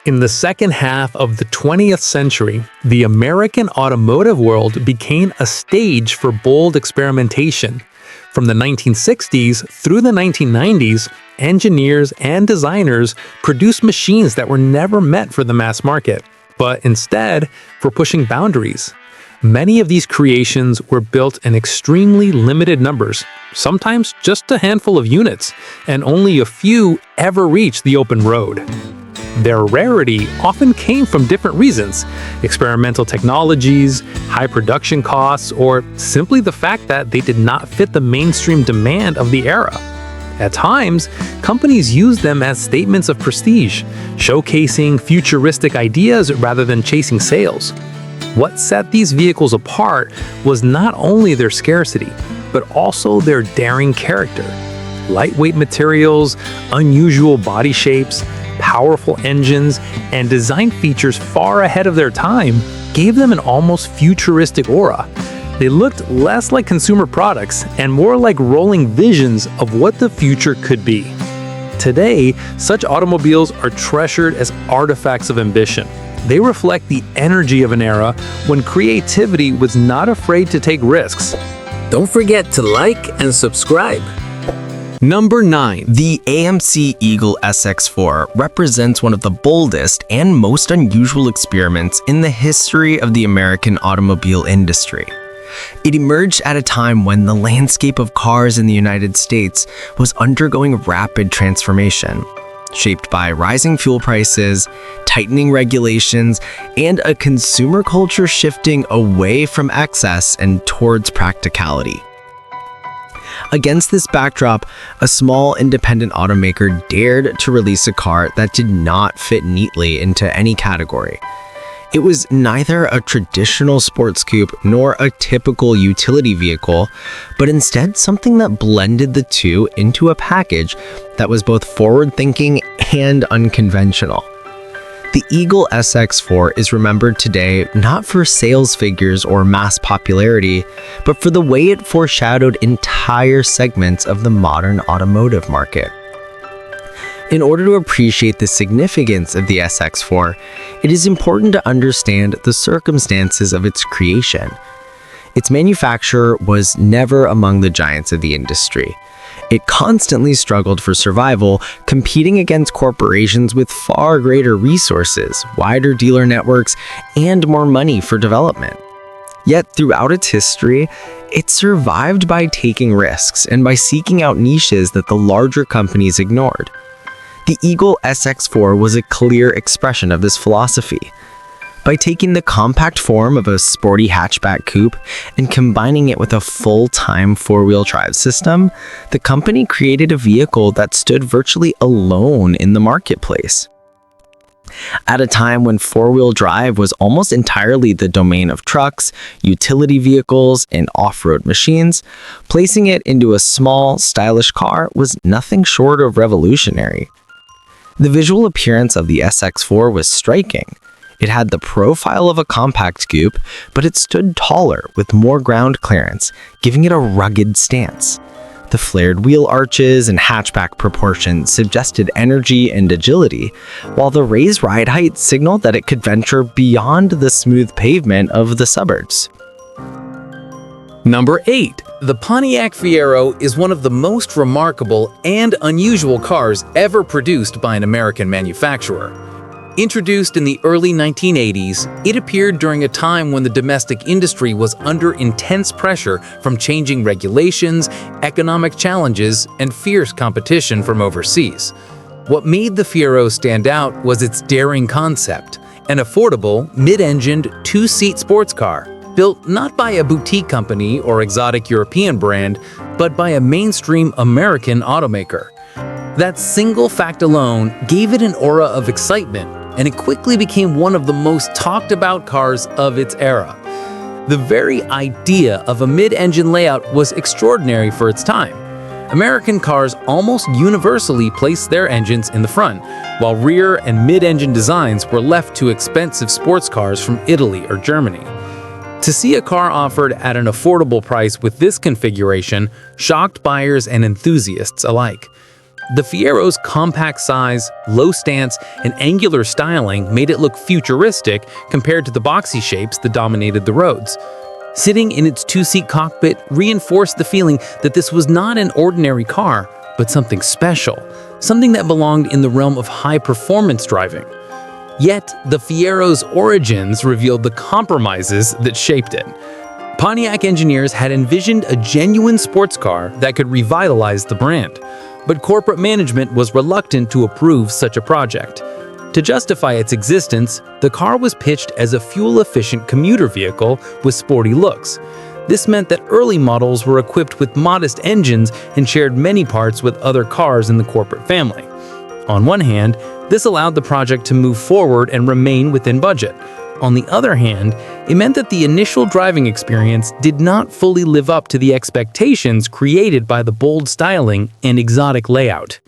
In the second half of the 20th century, the American automotive world became a stage for bold experimentation. From the 1960s through the 1990s, engineers and designers produced machines that were never meant for the mass market, but instead for pushing boundaries. Many of these creations were built in extremely limited numbers, sometimes just a handful of units, and only a few ever reached the open road. Their rarity often came from different reasons: experimental technologies, high production costs, or simply the fact that they did not fit the mainstream demand of the era. At times, companies used them as statements of prestige, showcasing futuristic ideas rather than chasing sales. What set these vehicles apart was not only their scarcity, but also their daring character. Lightweight materials, unusual body shapes, powerful engines, and design features far ahead of their time gave them an almost futuristic aura. They looked less like consumer products and more like rolling visions of what the future could be. Today, such automobiles are treasured as artifacts of ambition. They reflect the energy of an era when creativity was not afraid to take risks. Don't forget to like and subscribe. Number 9. The AMC Eagle SX4 represents one of the boldest and most unusual experiments in the history of the American automobile industry. It emerged at a time when the landscape of cars in the United States was undergoing rapid transformation, shaped by rising fuel prices, tightening regulations, and a consumer culture shifting away from excess and towards practicality. Against this backdrop, a small independent automaker dared to release a car that did not fit neatly into any category. It was neither a traditional sports coupe nor a typical utility vehicle, but instead something that blended the two into a package that was both forward-thinking and unconventional. The Eagle SX4 is remembered today not for sales figures or mass popularity, but for the way it foreshadowed entire segments of the modern automotive market. In order to appreciate the significance of the SX4, it is important to understand the circumstances of its creation. Its manufacturer was never among the giants of the industry. It constantly struggled for survival, competing against corporations with far greater resources, wider dealer networks, and more money for development. Yet throughout its history, it survived by taking risks and by seeking out niches that the larger companies ignored. The Eagle SX4 was a clear expression of this philosophy. By taking the compact form of a sporty hatchback coupe and combining it with a full-time four-wheel drive system, the company created a vehicle that stood virtually alone in the marketplace. At a time when four-wheel drive was almost entirely the domain of trucks, utility vehicles, and off-road machines, placing it into a small, stylish car was nothing short of revolutionary. The visual appearance of the SX4 was striking. It had the profile of a compact coupe, but it stood taller with more ground clearance, giving it a rugged stance. The flared wheel arches and hatchback proportions suggested energy and agility, while the raised ride height signaled that it could venture beyond the smooth pavement of the suburbs. Number 8. The Pontiac Fiero is one of the most remarkable and unusual cars ever produced by an American manufacturer. Introduced in the early 1980s, it appeared during a time when the domestic industry was under intense pressure from changing regulations, economic challenges, and fierce competition from overseas. What made the Fiero stand out was its daring concept, an affordable, mid-engined, two-seat sports car, built not by a boutique company or exotic European brand, but by a mainstream American automaker. That single fact alone gave it an aura of excitement, and it quickly became one of the most talked about cars of its era. The very idea of a mid-engine layout was extraordinary for its time. American cars almost universally placed their engines in the front, while rear and mid-engine designs were left to expensive sports cars from Italy or Germany. To see a car offered at an affordable price with this configuration shocked buyers and enthusiasts alike. The Fiero's compact size, low stance, and angular styling made it look futuristic compared to the boxy shapes that dominated the roads. Sitting in its two-seat cockpit reinforced the feeling that this was not an ordinary car, but something special, something that belonged in the realm of high-performance driving. Yet, the Fiero's origins revealed the compromises that shaped it. Pontiac engineers had envisioned a genuine sports car that could revitalize the brand, but corporate management was reluctant to approve such a project. To justify its existence, the car was pitched as a fuel-efficient commuter vehicle with sporty looks. This meant that early models were equipped with modest engines and shared many parts with other cars in the corporate family. On one hand, this allowed the project to move forward and remain within budget. On the other hand, it meant that the initial driving experience did not fully live up to the expectations created by the bold styling and exotic layout.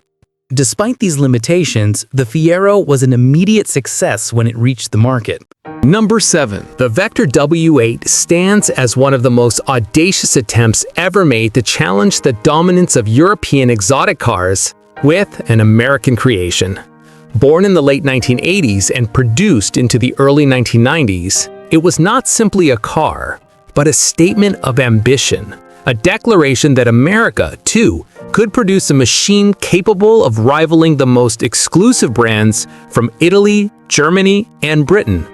Despite these limitations, the Fiero was an immediate success when it reached the market. Number 7. The Vector W8 stands as one of the most audacious attempts ever made to challenge the dominance of European exotic cars with an American creation. Born in the late 1980s and produced into the early 1990s, it was not simply a car, but a statement of ambition, a declaration that America, too, could produce a machine capable of rivaling the most exclusive brands from Italy, Germany, and Britain.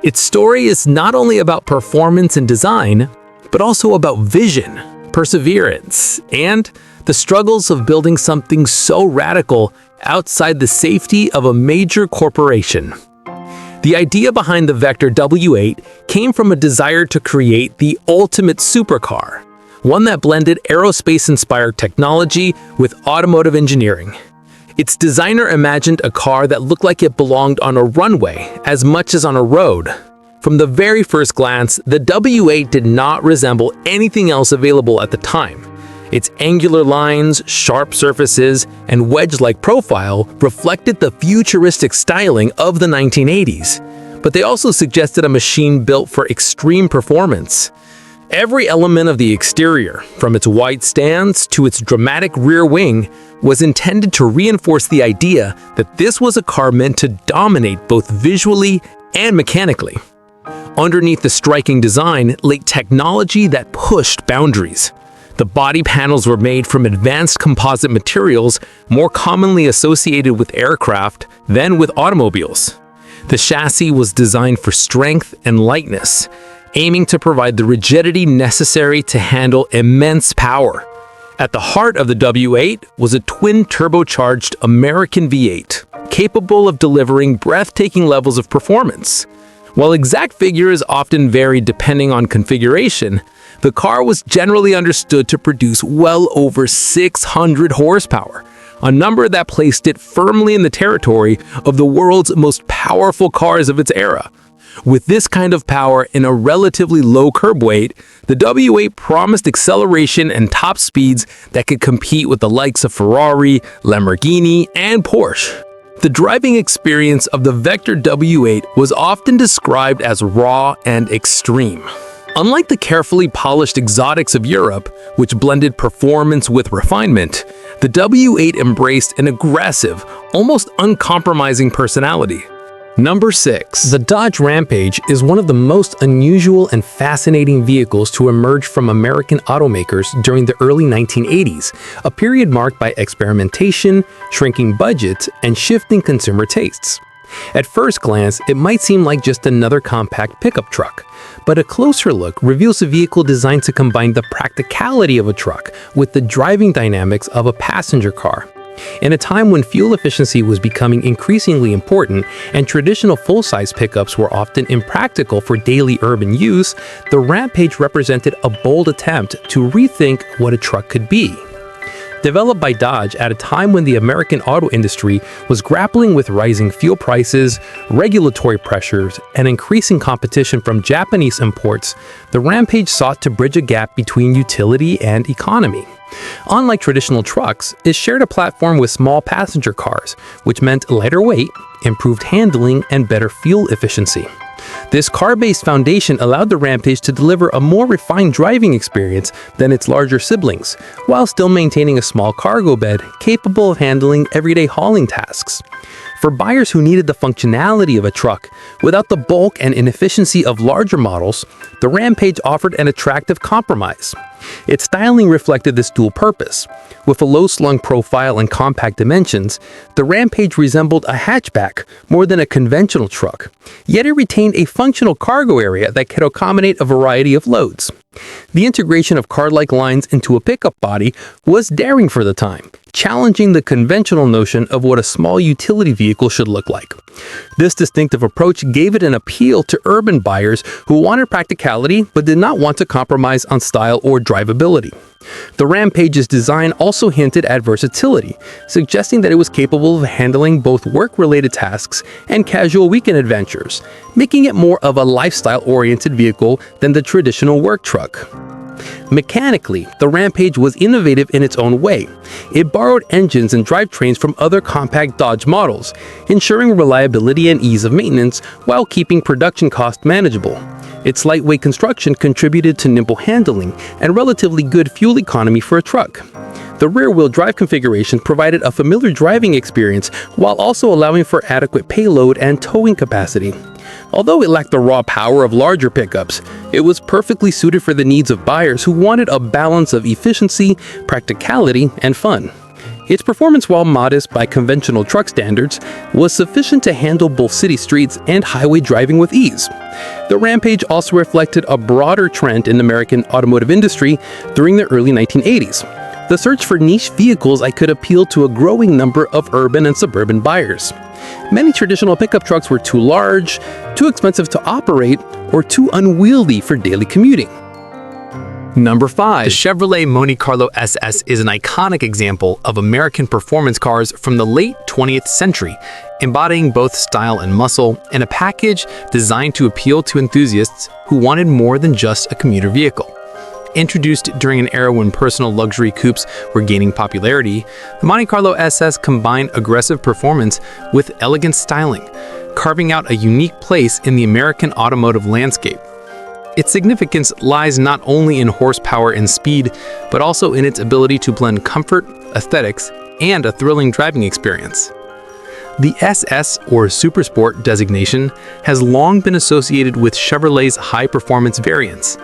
Its story is not only about performance and design, but also about vision, perseverance, and the struggles of building something so radical outside the safety of a major corporation. The idea behind the Vector W8 came from a desire to create the ultimate supercar, one that blended aerospace-inspired technology with automotive engineering. Its designer imagined a car that looked like it belonged on a runway as much as on a road. From the very first glance, the W8 did not resemble anything else available at the time. Its angular lines, sharp surfaces, and wedge-like profile reflected the futuristic styling of the 1980s, but they also suggested a machine built for extreme performance. Every element of the exterior, from its wide stance to its dramatic rear wing, was intended to reinforce the idea that this was a car meant to dominate both visually and mechanically. Underneath the striking design lay technology that pushed boundaries. The body panels were made from advanced composite materials more commonly associated with aircraft than with automobiles. The chassis was designed for strength and lightness, aiming to provide the rigidity necessary to handle immense power. At the heart of the W8 was a twin-turbocharged American V8, capable of delivering breathtaking levels of performance. While exact figures often varied depending on configuration, the car was generally understood to produce well over 600 horsepower, a number that placed it firmly in the territory of the world's most powerful cars of its era. With this kind of power and a relatively low curb weight, the W8 promised acceleration and top speeds that could compete with the likes of Ferrari, Lamborghini, and Porsche. The driving experience of the Vector W8 was often described as raw and extreme. Unlike the carefully polished exotics of Europe, which blended performance with refinement, the W8 embraced an aggressive, almost uncompromising personality. Number 6. The Dodge Rampage is one of the most unusual and fascinating vehicles to emerge from American automakers during the early 1980s, a period marked by experimentation, shrinking budgets, and shifting consumer tastes. At first glance, it might seem like just another compact pickup truck, but a closer look reveals a vehicle designed to combine the practicality of a truck with the driving dynamics of a passenger car. In a time when fuel efficiency was becoming increasingly important and traditional full-size pickups were often impractical for daily urban use, the Rampage represented a bold attempt to rethink what a truck could be. Developed by Dodge at a time when the American auto industry was grappling with rising fuel prices, regulatory pressures, and increasing competition from Japanese imports, the Rampage sought to bridge a gap between utility and economy. Unlike traditional trucks, it shared a platform with small passenger cars, which meant lighter weight, improved handling, and better fuel efficiency. This car-based foundation allowed the Rampage to deliver a more refined driving experience than its larger siblings, while still maintaining a small cargo bed capable of handling everyday hauling tasks. For buyers who needed the functionality of a truck without the bulk and inefficiency of larger models, the Rampage offered an attractive compromise. Its styling reflected this dual purpose. With a low-slung profile and compact dimensions, the Rampage resembled a hatchback more than a conventional truck, yet it retained a functional cargo area that could accommodate a variety of loads. The integration of car-like lines into a pickup body was daring for the time, challenging the conventional notion of what a small utility vehicle should look like. This distinctive approach gave it an appeal to urban buyers who wanted practicality but did not want to compromise on style or drivability. The Rampage's design also hinted at versatility, suggesting that it was capable of handling both work-related tasks and casual weekend adventures, making it more of a lifestyle-oriented vehicle than the traditional work truck. Mechanically, the Rampage was innovative in its own way. It borrowed engines and drivetrains from other compact Dodge models, ensuring reliability and ease of maintenance while keeping production costs manageable. Its lightweight construction contributed to nimble handling and relatively good fuel economy for a truck. The rear-wheel drive configuration provided a familiar driving experience while also allowing for adequate payload and towing capacity. Although it lacked the raw power of larger pickups, it was perfectly suited for the needs of buyers who wanted a balance of efficiency, practicality, and fun. Its performance, while modest by conventional truck standards, was sufficient to handle both city streets and highway driving with ease. The Rampage also reflected a broader trend in the American automotive industry during the early 1980s. The search for niche vehicles that could appeal to a growing number of urban and suburban buyers. Many traditional pickup trucks were too large, too expensive to operate, or too unwieldy for daily commuting. Number 5. The Chevrolet Monte Carlo SS is an iconic example of American performance cars from the late 20th century, embodying both style and muscle in a package designed to appeal to enthusiasts who wanted more than just a commuter vehicle. Introduced during an era when personal luxury coupes were gaining popularity, the Monte Carlo SS combined aggressive performance with elegant styling, carving out a unique place in the American automotive landscape. Its significance lies not only in horsepower and speed, but also in its ability to blend comfort, aesthetics, and a thrilling driving experience. The SS, or Supersport designation, has long been associated with Chevrolet's high-performance variants,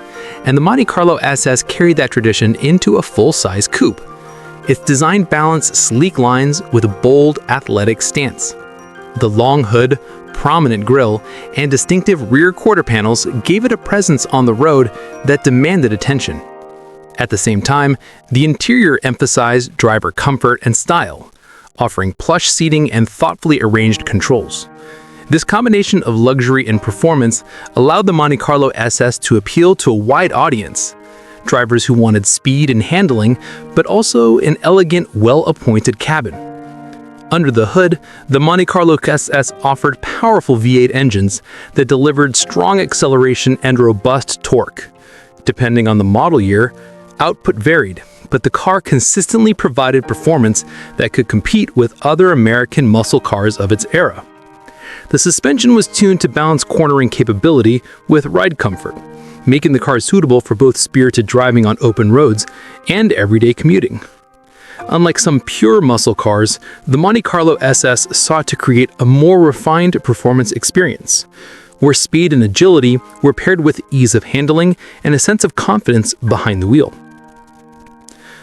and the Monte Carlo SS carried that tradition into a full-size coupe. Its design balanced sleek lines with a bold, athletic stance. The long hood, prominent grille, and distinctive rear quarter panels gave it a presence on the road that demanded attention. At the same time, the interior emphasized driver comfort and style, offering plush seating and thoughtfully arranged controls. This combination of luxury and performance allowed the Monte Carlo SS to appeal to a wide audience, drivers who wanted speed and handling, but also an elegant, well-appointed cabin. Under the hood, the Monte Carlo SS offered powerful V8 engines that delivered strong acceleration and robust torque. Depending on the model year, output varied, but the car consistently provided performance that could compete with other American muscle cars of its era. The suspension was tuned to balance cornering capability with ride comfort, making the car suitable for both spirited driving on open roads and everyday commuting. Unlike some pure muscle cars, the Monte Carlo SS sought to create a more refined performance experience, where speed and agility were paired with ease of handling and a sense of confidence behind the wheel.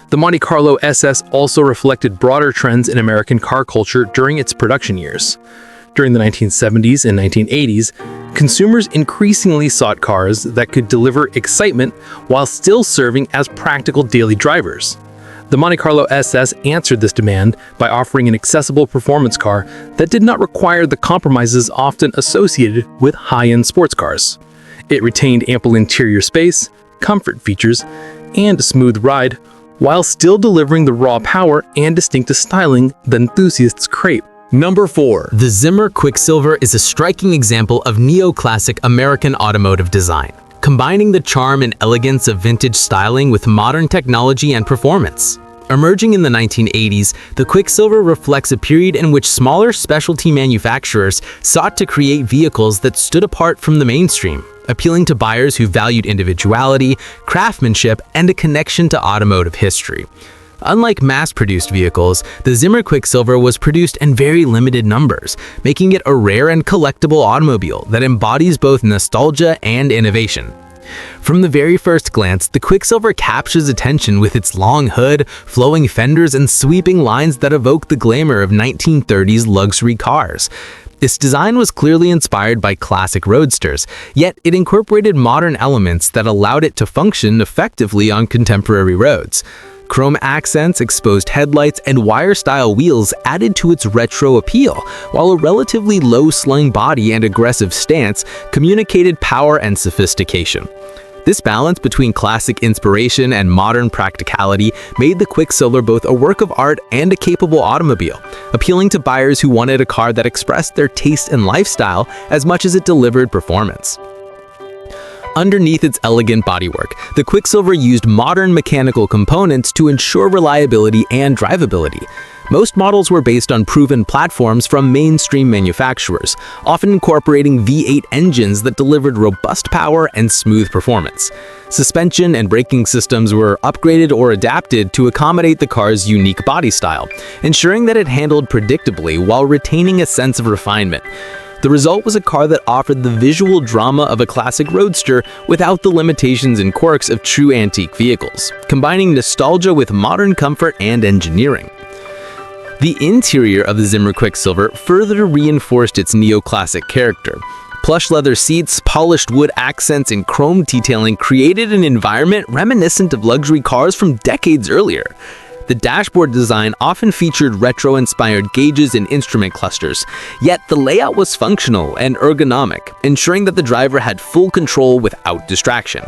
The Monte Carlo SS also reflected broader trends in American car culture during its production years. During the 1970s and 1980s, consumers increasingly sought cars that could deliver excitement while still serving as practical daily drivers. The Monte Carlo SS answered this demand by offering an accessible performance car that did not require the compromises often associated with high-end sports cars. It retained ample interior space, comfort features, and a smooth ride, while still delivering the raw power and distinctive styling that enthusiasts crave. Number 4. The Zimmer Quicksilver is a striking example of neoclassic American automotive design, combining the charm and elegance of vintage styling with modern technology and performance. Emerging in the 1980s, the Quicksilver reflects a period in which smaller specialty manufacturers sought to create vehicles that stood apart from the mainstream, appealing to buyers who valued individuality, craftsmanship, and a connection to automotive history. Unlike mass-produced vehicles, the Zimmer Quicksilver was produced in very limited numbers, making it a rare and collectible automobile that embodies both nostalgia and innovation. From the very first glance, the Quicksilver captures attention with its long hood, flowing fenders, and sweeping lines that evoke the glamour of 1930s luxury cars. Its design was clearly inspired by classic roadsters, yet it incorporated modern elements that allowed it to function effectively on contemporary roads. Chrome accents, exposed headlights, and wire-style wheels added to its retro appeal, while a relatively low-slung body and aggressive stance communicated power and sophistication. This balance between classic inspiration and modern practicality made the Quicksilver both a work of art and a capable automobile, appealing to buyers who wanted a car that expressed their taste and lifestyle as much as it delivered performance. Underneath its elegant bodywork, the Quicksilver used modern mechanical components to ensure reliability and drivability. Most models were based on proven platforms from mainstream manufacturers, often incorporating V8 engines that delivered robust power and smooth performance. Suspension and braking systems were upgraded or adapted to accommodate the car's unique body style, ensuring that it handled predictably while retaining a sense of refinement. The result was a car that offered the visual drama of a classic roadster without the limitations and quirks of true antique vehicles, combining nostalgia with modern comfort and engineering. The interior of the Zimmer Quicksilver further reinforced its neoclassic character. Plush leather seats, polished wood accents, and chrome detailing created an environment reminiscent of luxury cars from decades earlier. The dashboard design often featured retro-inspired gauges and instrument clusters, yet the layout was functional and ergonomic, ensuring that the driver had full control without distraction.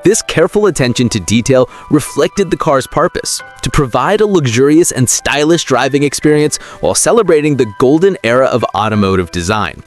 This careful attention to detail reflected the car's purpose, to provide a luxurious and stylish driving experience while celebrating the golden era of automotive design.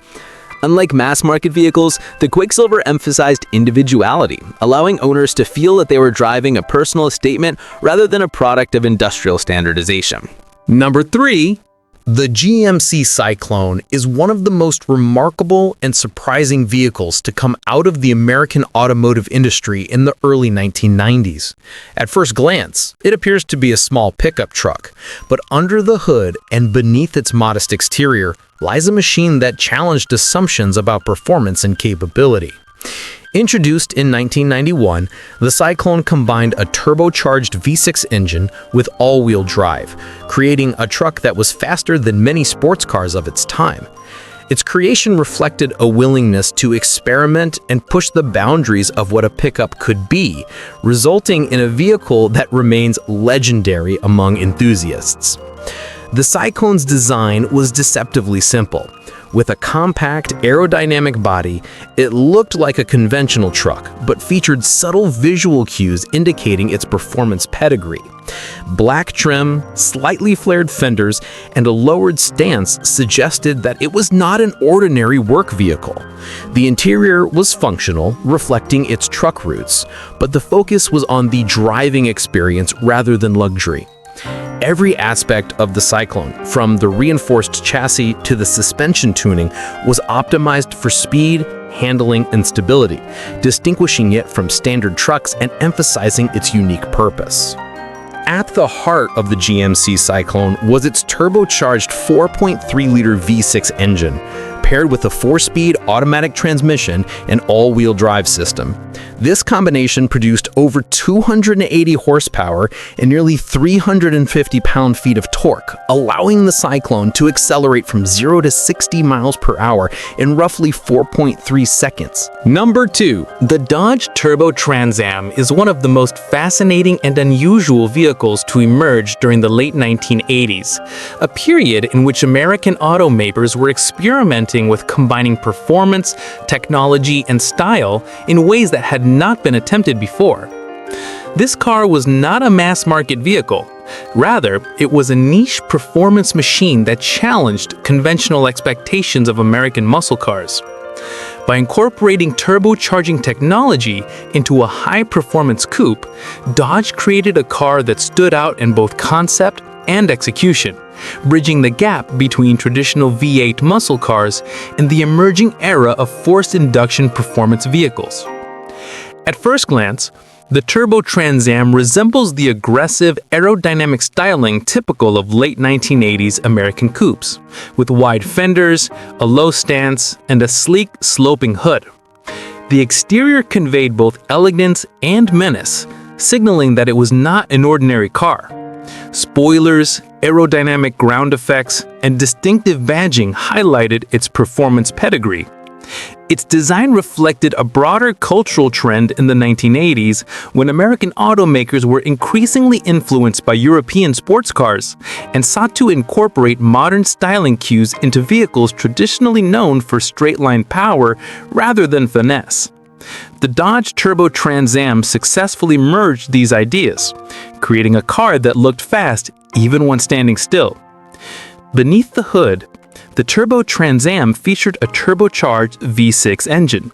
Unlike mass-market vehicles, the Quicksilver emphasized individuality, allowing owners to feel that they were driving a personal statement rather than a product of industrial standardization. Number 3. The GMC Cyclone is one of the most remarkable and surprising vehicles to come out of the American automotive industry in the early 1990s. At first glance, it appears to be a small pickup truck, but under the hood and beneath its modest exterior lies a machine that challenged assumptions about performance and capability. Introduced in 1991, the Cyclone combined a turbocharged V6 engine with all-wheel drive, creating a truck that was faster than many sports cars of its time. Its creation reflected a willingness to experiment and push the boundaries of what a pickup could be, resulting in a vehicle that remains legendary among enthusiasts. The Cyclone's design was deceptively simple. With a compact, aerodynamic body, it looked like a conventional truck, but featured subtle visual cues indicating its performance pedigree. Black trim, slightly flared fenders, and a lowered stance suggested that it was not an ordinary work vehicle. The interior was functional, reflecting its truck roots, but the focus was on the driving experience rather than luxury. Every aspect of the Cyclone, from the reinforced chassis to the suspension tuning, was optimized for speed, handling, and stability, distinguishing it from standard trucks and emphasizing its unique purpose. At the heart of the GMC Cyclone was its turbocharged 4.3-liter V6 engine, paired with a 4-speed automatic transmission and all-wheel drive system. This combination produced over 280 horsepower and nearly 350 pound-feet of torque, allowing the Cyclone to accelerate from 0 to 60 miles per hour in roughly 4.3 seconds. Number 2. The Dodge Turbo Trans Am is one of the most fascinating and unusual vehicles to emerge during the late 1980s, a period in which American automakers were experimenting with combining performance, technology, and style in ways that had not been attempted before. This car was not a mass-market vehicle. Rather, it was a niche performance machine that challenged conventional expectations of American muscle cars. By incorporating turbocharging technology into a high-performance coupe, Dodge created a car that stood out in both concept and execution, bridging the gap between traditional V8 muscle cars and the emerging era of forced induction performance vehicles. At first glance, the Turbo Trans Am resembles the aggressive aerodynamic styling typical of late 1980s American coupes, with wide fenders, a low stance, and a sleek, sloping hood. The exterior conveyed both elegance and menace, signaling that it was not an ordinary car. Spoilers, aerodynamic ground effects, and distinctive badging highlighted its performance pedigree. Its design reflected a broader cultural trend in the 1980s when American automakers were increasingly influenced by European sports cars and sought to incorporate modern styling cues into vehicles traditionally known for straight-line power rather than finesse. The Dodge Turbo Trans Am successfully merged these ideas, creating a car that looked fast even when standing still. Beneath the hood, the Turbo Trans Am featured a turbocharged V6 engine,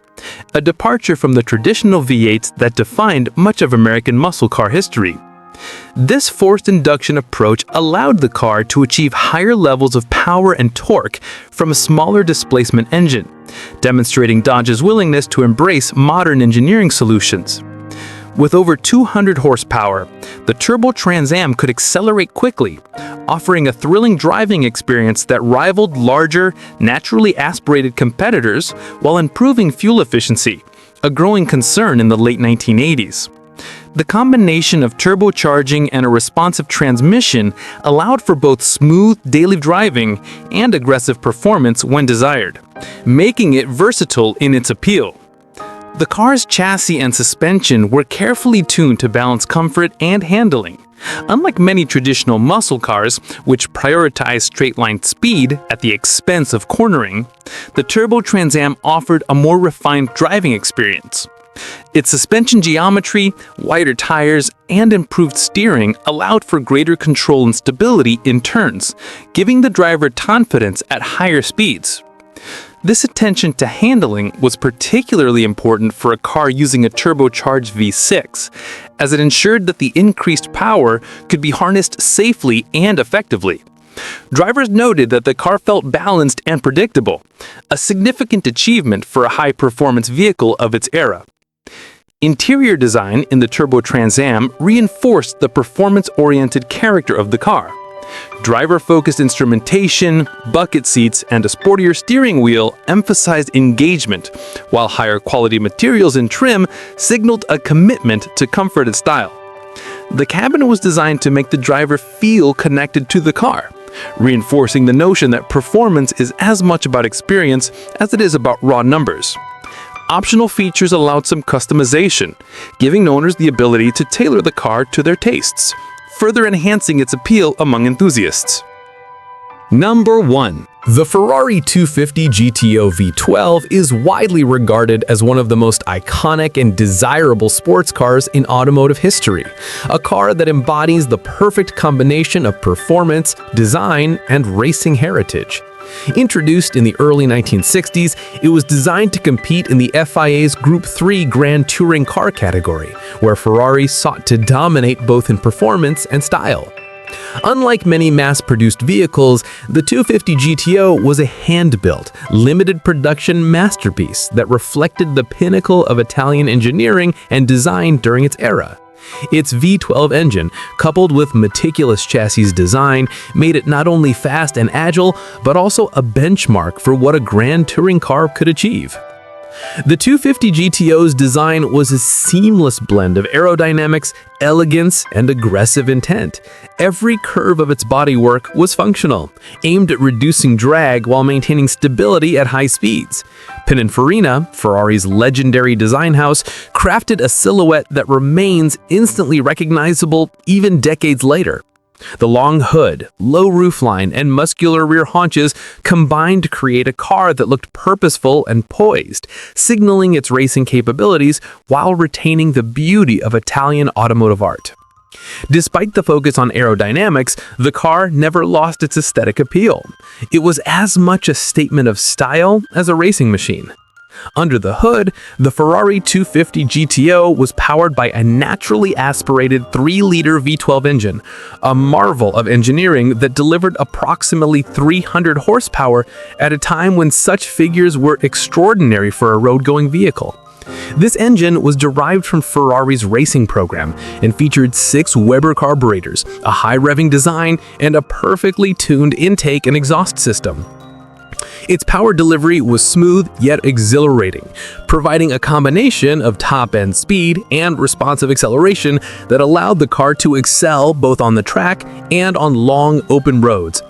a departure from the traditional V8s that defined much of American muscle car history. This forced induction approach allowed the car to achieve higher levels of power and torque from a smaller displacement engine, demonstrating Dodge's willingness to embrace modern engineering solutions. With over 200 horsepower, the Turbo Trans Am could accelerate quickly, offering a thrilling driving experience that rivaled larger, naturally aspirated competitors while improving fuel efficiency, a growing concern in the late 1980s. The combination of turbocharging and a responsive transmission allowed for both smooth daily driving and aggressive performance when desired, making it versatile in its appeal. The car's chassis and suspension were carefully tuned to balance comfort and handling. Unlike many traditional muscle cars, which prioritize straight-line speed at the expense of cornering, the Turbo Trans Am offered a more refined driving experience. Its suspension geometry, wider tires, and improved steering allowed for greater control and stability in turns, giving the driver confidence at higher speeds. This attention to handling was particularly important for a car using a turbocharged V6, as it ensured that the increased power could be harnessed safely and effectively. Drivers noted that the car felt balanced and predictable, a significant achievement for a high-performance vehicle of its era. Interior design in the Turbo Trans Am reinforced the performance-oriented character of the car. Driver-focused instrumentation, bucket seats, and a sportier steering wheel emphasized engagement, while higher-quality materials and trim signaled a commitment to comfort and style. The cabin was designed to make the driver feel connected to the car, reinforcing the notion that performance is as much about experience as it is about raw numbers. Optional features allowed some customization, giving owners the ability to tailor the car to their tastes, further enhancing its appeal among enthusiasts. Number 1. The Ferrari 250 GTO V12 is widely regarded as one of the most iconic and desirable sports cars in automotive history, a car that embodies the perfect combination of performance, design, and racing heritage. Introduced in the early 1960s, it was designed to compete in the FIA's Group 3 Grand Touring Car category, where Ferrari sought to dominate both in performance and style. Unlike many mass-produced vehicles, the 250 GTO was a hand-built, limited production masterpiece that reflected the pinnacle of Italian engineering and design during its era. Its V12 engine, coupled with meticulous chassis design, made it not only fast and agile, but also a benchmark for what a grand touring car could achieve. The 250 GTO's design was a seamless blend of aerodynamics, elegance, and aggressive intent. Every curve of its bodywork was functional, aimed at reducing drag while maintaining stability at high speeds. Pininfarina, Ferrari's legendary design house, crafted a silhouette that remains instantly recognizable even decades later. The long hood, low roofline, and muscular rear haunches combined to create a car that looked purposeful and poised, signaling its racing capabilities while retaining the beauty of Italian automotive art. Despite the focus on aerodynamics, the car never lost its aesthetic appeal. It was as much a statement of style as a racing machine. Under the hood, the Ferrari 250 GTO was powered by a naturally aspirated 3-liter V12 engine, a marvel of engineering that delivered approximately 300 horsepower at a time when such figures were extraordinary for a road-going vehicle. This engine was derived from Ferrari's racing program and featured 6 Weber carburetors, a high-revving design, and a perfectly tuned intake and exhaust system. Its power delivery was smooth yet exhilarating, providing a combination of top-end speed and responsive acceleration that allowed the car to excel both on the track and on long, open roads.